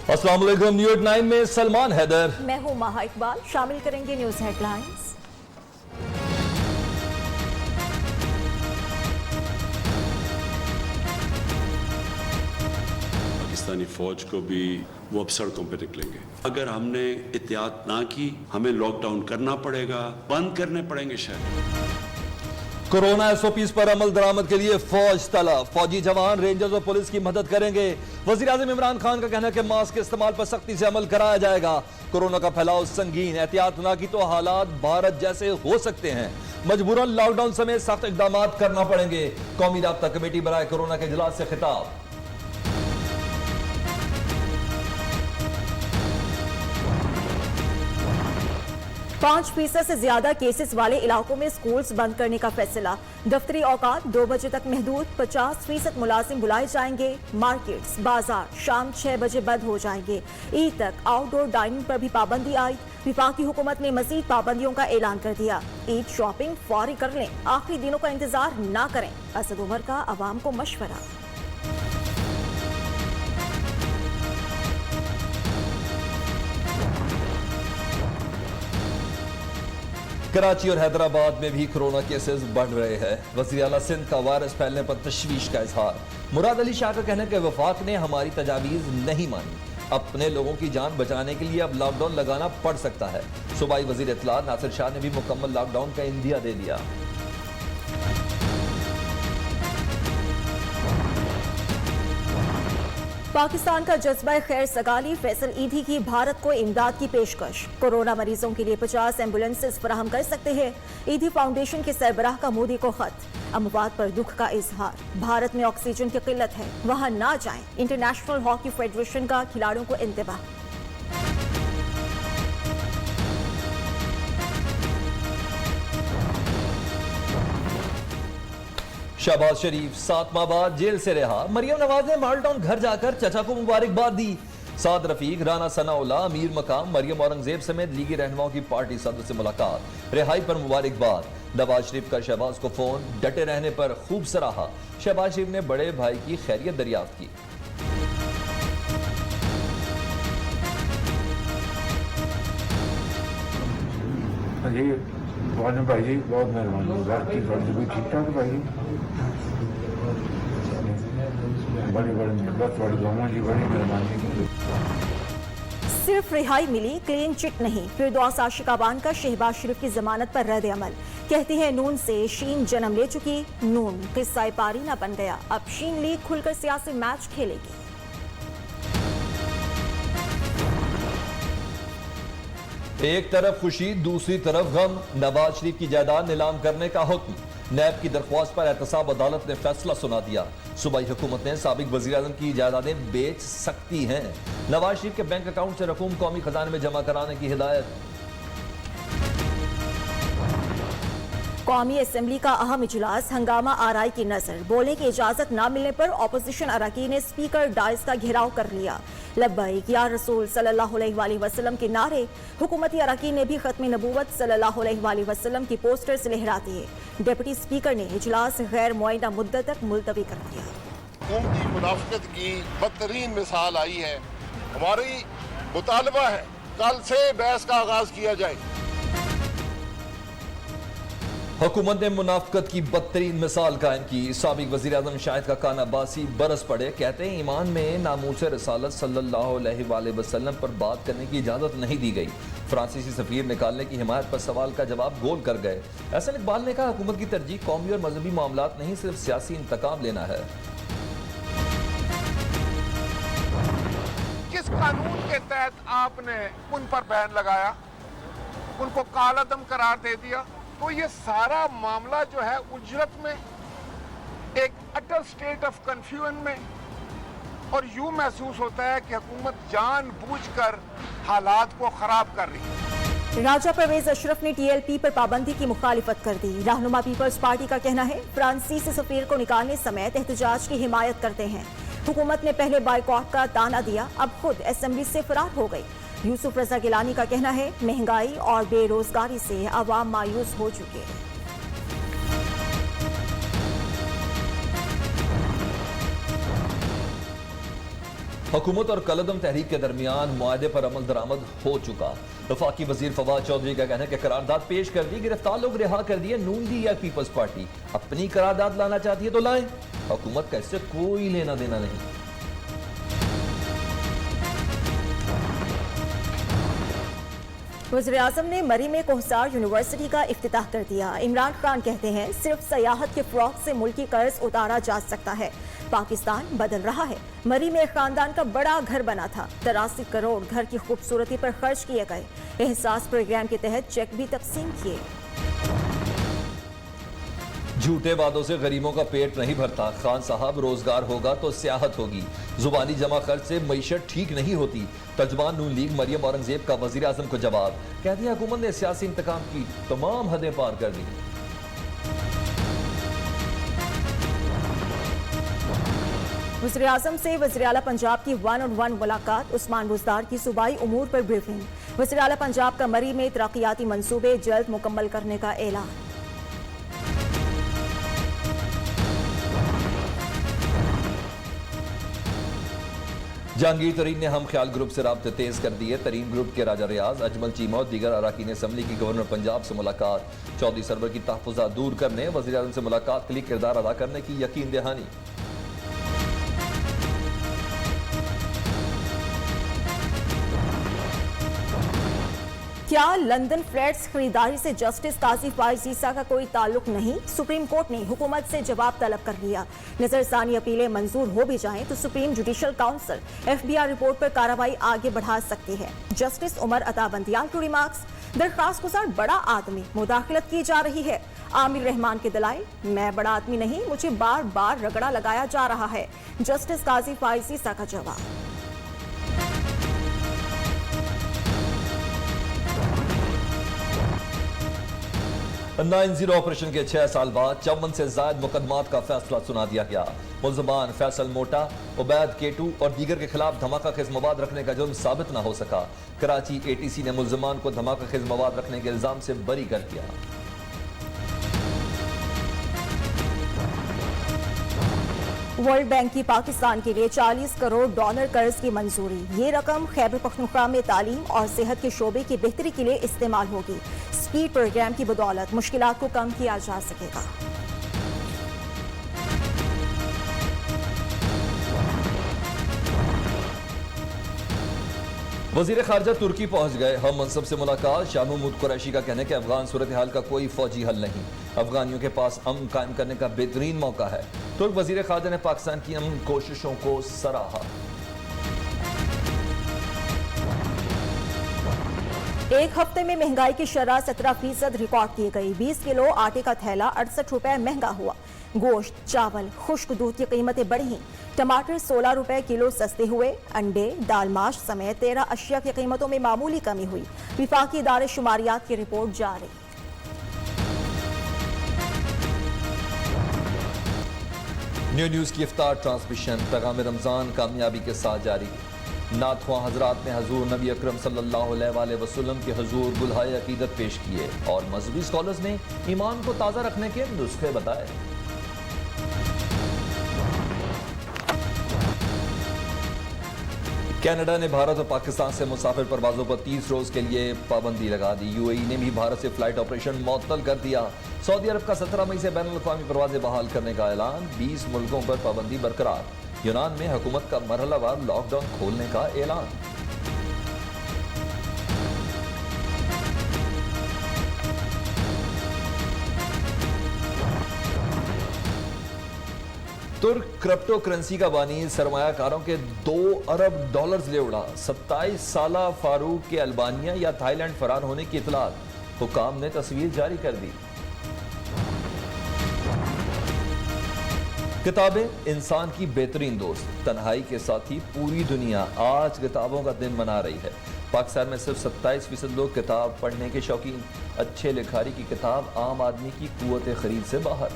अस्सलाम वालेकुम। न्यूज़ 9 में सलमान हैदर। मैं हूं माहा इकबाल। शामिल करेंगे न्यूज हेडलाइंस। पाकिस्तानी फौज को भी वो अब सड़कों पर निकलेंगे। अगर हमने एहतियात ना की, हमें लॉकडाउन करना पड़ेगा, बंद करने पड़ेंगे शहर। कोरोना SOPs पर अमल दरामद के लिए फौज तलब। फौजी जवान, रेंजर्स और पुलिस की मदद करेंगे। वजीर आज़म इमरान खान का कहना है कि मास्क के इस्तेमाल पर सख्ती से अमल कराया जाएगा। कोरोना का फैलाव संगीन, एहतियात ना की तो हालात भारत जैसे हो सकते हैं। मजबूरन लॉकडाउन समेत सख्त इकदाम करना पड़ेंगे। कौमी राब्ता कमेटी बनाए कोरोना के इजलास से खिताब। 5% से ज्यादा केसेस वाले इलाकों में स्कूल्स बंद करने का फैसला। दफ्तरी औकात 2 बजे तक महदूद। 50% मुलाजिम बुलाए जाएंगे। मार्केट्स, बाजार शाम 6 बजे बंद हो जाएंगे। ईद तक आउटडोर डाइनिंग पर भी पाबंदी आई। विफाकी हुकूमत ने मजीद पाबंदियों का ऐलान कर दिया। ईद शॉपिंग फौरी कर लें, आखिरी दिनों का इंतजार ना करें। असद उमर का अवाम को मशवरा। कराची और हैदराबाद में भी कोरोना केसेस बढ़ रहे हैं। वज़ीर आला सिंध का वायरस फैलने पर तशवीश का इजहार। मुराद अली शाह का कहना है कि वफाक ने हमारी तजावीज़ नहीं मानी। अपने लोगों की जान बचाने के लिए अब लॉकडाउन लगाना पड़ सकता है। सूबाई वज़ीर इत्तला नासिर शाह ने भी मुकम्मल लॉकडाउन का इंदिया दे दिया। पाकिस्तान का जज्बा खैर सगाली, फैसल ईदी की भारत को इमदाद की पेशकश। कोरोना मरीजों के लिए 50 एम्बुलेंसेस फराहम कर सकते हैं। ईदी फाउंडेशन के सरबराह का मोदी को खत। अमवात पर दुख का इजहार। भारत में ऑक्सीजन की किल्लत है, वहां ना जाएं। इंटरनेशनल हॉकी फेडरेशन का खिलाड़ियों को इंतबाह। शहबाज शरीफ 7 माह बाद जेल से रिहा। मरियम नवाज ने माल्टाउन घर जाकर चचा को मुबारकबाद दी। साद रफीक, राना सनाउल्लाह, अमीर मकाम, मरियम औरंगजेब समेत लीगी रहनुमाओं की पार्टी सदर से मुलाकात। रिहाई पर मुबारकबाद। नवाज शरीफ का शहबाज को फोन। डटे रहने पर खूब सराहा। शहबाज शरीफ ने बड़े भाई की खैरियत दरियाफ्त की। भाई जी बहुत मेहरबानी, ठीक ठाक भाई जी, बड़ी बस बड़ी दुआओं जी, बड़ी मेहरबानी। सिर्फ रिहाई मिली, क्लीन चिट नहीं। फिरदौस आशिकाबान का शहबाज शरीफ की जमानत पर रद्द अमल। कहती है नून से शीन जन्म ले चुकी। नून किस्सा पारी न बन गया। अब शीन लीग खुलकर सियासी मैच खेलेगी। एक तरफ खुशी, दूसरी तरफ गम। नवाज शरीफ की जायदाद नीलाम करने का हुक्म। नैब की दरख्वास्त पर एहतसाब अदालत ने फैसला सुना दिया। सूबाई हुकूमत ने साबिक वज़ीर आज़म की जायदादें बेच सकती हैं। नवाज शरीफ के बैंक अकाउंट से रकूम कौमी खजाने में जमा कराने की हिदायत। कौमी असेंबली का अहम इजलास, हंगामा आराई की नजर। बोलने की इजाजत न मिलने पर ऑपोजिशन अरकान ने स्पीकर डाइस का घेराव कर लिया। लब्बैक या रसूल सल्लल्लाहु अलैहि वसल्लम के नारे। हुकूमती अरकान ने भी खत्म नबूवत सल्लल्लाहु अलैहि वसल्लम की पोस्टर्स लहरा दिए। डिप्टी स्पीकर ने इजलास गैर मुअय्यना मुद्दत तक मुलतवी कर दिया। हुकूमती मुनाफिकत की बदतरीन मिसाल आई है। हमारी मुतालबा है कल से बहस का आगाज किया जाए। हुकूमत ने मुनाफिकत की बदतरीन मिसाल कायम की। साबिक वज़ीर आज़म शाहिद का कान अब्बासी बरस पड़े। कहते हैं ईमान में नामूस रसालत सल्लल्लाहु अलैहि वसल्लम पर बात करने की इजाज़त नहीं दी गई। फ्रांसीसी सफीर निकालने की हिमायत पर सवाल का जवाब गोल कर गए। एहसन इकबाल ने कहा हुकूमत की तरजीह कौमी और मजहबी मामलात नहीं, सिर्फ सियासी इंतकाम लेना है। किस कानून के तहत आपने उन पर बैन लगाया, उनको कालादम करार दे दिया? तो ये सारा मामला जो है उजरत में, एक अटर स्टेट ऑफ कंफ्यूजन में, और यूं महसूस होता है कि हुकूमत जानबूझकर हालात को खराब कर रही है। राजा परवेज अशरफ ने TLP पर पाबंदी की मुखालिफत कर दी। रहनुमा पीपल्स पार्टी का कहना है फ्रांसीसी सफीर को निकालने समेत एहतजाज की हिमायत करते हैं। हुकूमत ने पहले बाइकॉट का ताना दिया, अब खुद असेंबली से फरार हो गई। यूसुफ रजा गिलानी का कहना है महंगाई और बेरोजगारी से अवाम मायूस हो चुके हैं। हुकूमत और कलदम तहरीक के दरमियान मुआहदे पर अमल दरामद हो चुका। वफाकी वजीर फवाद चौधरी का कहना है कि करारदाद पेश कर दी, गिरफ्तार लोग रिहा कर दिए। नून लीग या पीपल्स पार्टी अपनी करारदाद लाना चाहती है तो लाए, हुकूमत का इससे कोई लेना देना नहीं। वज़ीर-ए-आज़म ने मरी में कोहसार यूनिवर्सिटी का इफ्तिताह कर दिया। इमरान खान कहते हैं सिर्फ सयाहत के फ्रॉक से मुल्की कर्ज उतारा जा सकता है। पाकिस्तान बदल रहा है। मरी में एक खानदान का बड़ा घर बना था, 83 करोड़ घर की खूबसूरती पर खर्च किए गए। एहसास प्रोग्राम के तहत चेक भी तकसीम किए। झूठे वादों से गरीबों का पेट नहीं भरता। खान साहब, रोजगार होगा तो सियाहत होगी, जुबानी जमा खर्च से मईशत ठीक नहीं होती। तर्जुमान नून लीग मरियम औरंगजेब का वजीर आजम को जवाब, कहती है हुकूमत ने सियासी इंतकाम की तमाम हदें पार कर दी। वज़ीर आज़म से वज़ीर आला पंजाब की 1-on-1 मुलाकात। उस्मान बुज़दार की सूबाई उमूर पर ब्रीफिंग। वज़ीर आला पंजाब का मरी में तरक्याती मंसूबे जल्द मुकम्मल करने का ऐलान। जहांगीर तरीन ने हम ख्याल ग्रुप से राब्ते तेज कर दिए। तरीन ग्रुप के राजा रियाज, अजमल चीमा और दीगर अराकीन असम्बली की गवर्नर पंजाब से मुलाकात। चौधरी सरवर की तहफ़्फ़ुज़ात दूर करने, वज़ीर आज़म से मुलाकात के लिए किरदार अदा करने की यकीन दहानी। क्या लंदन फ्लैट्स खरीदारी से जस्टिस काजी फाइज ईसा का कोई ताल्लुक नहीं? सुप्रीम कोर्ट ने हुकूमत से जवाब तलब कर लिया। नजरसानी अपीलें मंजूर हो भी जाएं तो supreme judicial council FBI report पर कार्रवाई आगे बढ़ा सकती है। जस्टिस उमर अता बंदियान के रिमार्क्स, दरख्वास्त गुजार बड़ा आदमी, मुदाखलत की जा रही है। आमिर रहमान के दलाइल, मैं बड़ा आदमी नहीं, मुझे बार बार रगड़ा लगाया जा रहा है। जस्टिस काजी फाइज ईसा का जवाब। 9-0 ऑपरेशन के 6 साल बाद 54 से ज्यादा मुकदमात का फैसला सुना दिया गया। मुल्ज़मान फैसल मोटा, उबैद केटू और दीगर के खिलाफ धमाका खेज मवाद रखने का जुर्म साबित न हो सका। कराची ATC ने मुल्ज़मान को धमाका खेज मवाद रखने के इल्जाम से बरी कर दिया। वर्ल्ड बैंक की पाकिस्तान के लिए $40 करोड़ कर्ज की मंजूरी। ये रकम खैबर पख्तूनख्वा में तालीम और सेहत के शोबे की बेहतरी के लिए इस्तेमाल होगी। स्पीड प्रोग्राम की बदौलत मुश्किलात को कम किया जा सकेगा। वजीर खारजा तुर्की पहुंच गए। हम मनसब से मुलाकात। शाह महमूद कुरैशी का कहना है कि अफगान सूरत हाल का कोई फौजी हल नहीं, अफगानियों के पास अमन कायम करने का बेहतरीन मौका है। तुर्क वजीर खारजा ने पाकिस्तान की अमन कोशिशों को सराहा। एक हफ्ते में महंगाई की शरह 17% रिकॉर्ड की गई। 20 किलो आटे का थैला 68 रुपए महंगा हुआ। गोश्त, चावल, खुश्क दूध की कीमतें बढ़ी। टमाटर 16 रुपए किलो सस्ते हुए। अंडे, दाल, माश समेत 13 अशिया की कीमतों में मामूली कमी हुई। विफाकी इदारे शुमारियात की रिपोर्ट जारी। न्यू न्यूज की इफ्तार ट्रांसमिशन पैगाम रमजान कामयाबी के साथ जारी। नाथवा हजरात ने हजूर नबी अकरम सल्लल्लाहु अलैहि वसल्लम के हजूर बुल्हाए अकीदत पेश किए और मजहबी स्कॉलर्स ने ईमान को ताज़ा रखने के नुस्खे बताए। कनाडा ने भारत और पाकिस्तान से मुसाफिर परवाजों पर 30 रोज के लिए पाबंदी लगा दी। UAE ने भी भारत से फ्लाइट ऑपरेशन मुअत्तल कर दिया। सऊदी अरब का 17 मई से बैनुल-अक़वामी परवाजें बहाल करने का ऐलान। 20 मुल्कों पर पाबंदी बरकरार। यूनान में हुकूमत का मरहलावार लॉकडाउन खोलने का ऐलान। तुर्क क्रिप्टो करेंसी का बानी सरमायाकारों के $2 अरब ले उड़ा। 27 साला फारूक के अल्बानिया या थाईलैंड फरार होने की इतलात। हुकाम ने तस्वीर जारी कर दी। किताबें इंसान की बेहतरीन दोस्त, तन्हाई के साथ ही पूरी दुनिया आज किताबों का दिन मना रही है। पाकिस्तान में सिर्फ 27% लोग किताब पढ़ने के शौकीन। अच्छे लिखारी की किताब आम आदमी की कुव्वत खरीद से बाहर।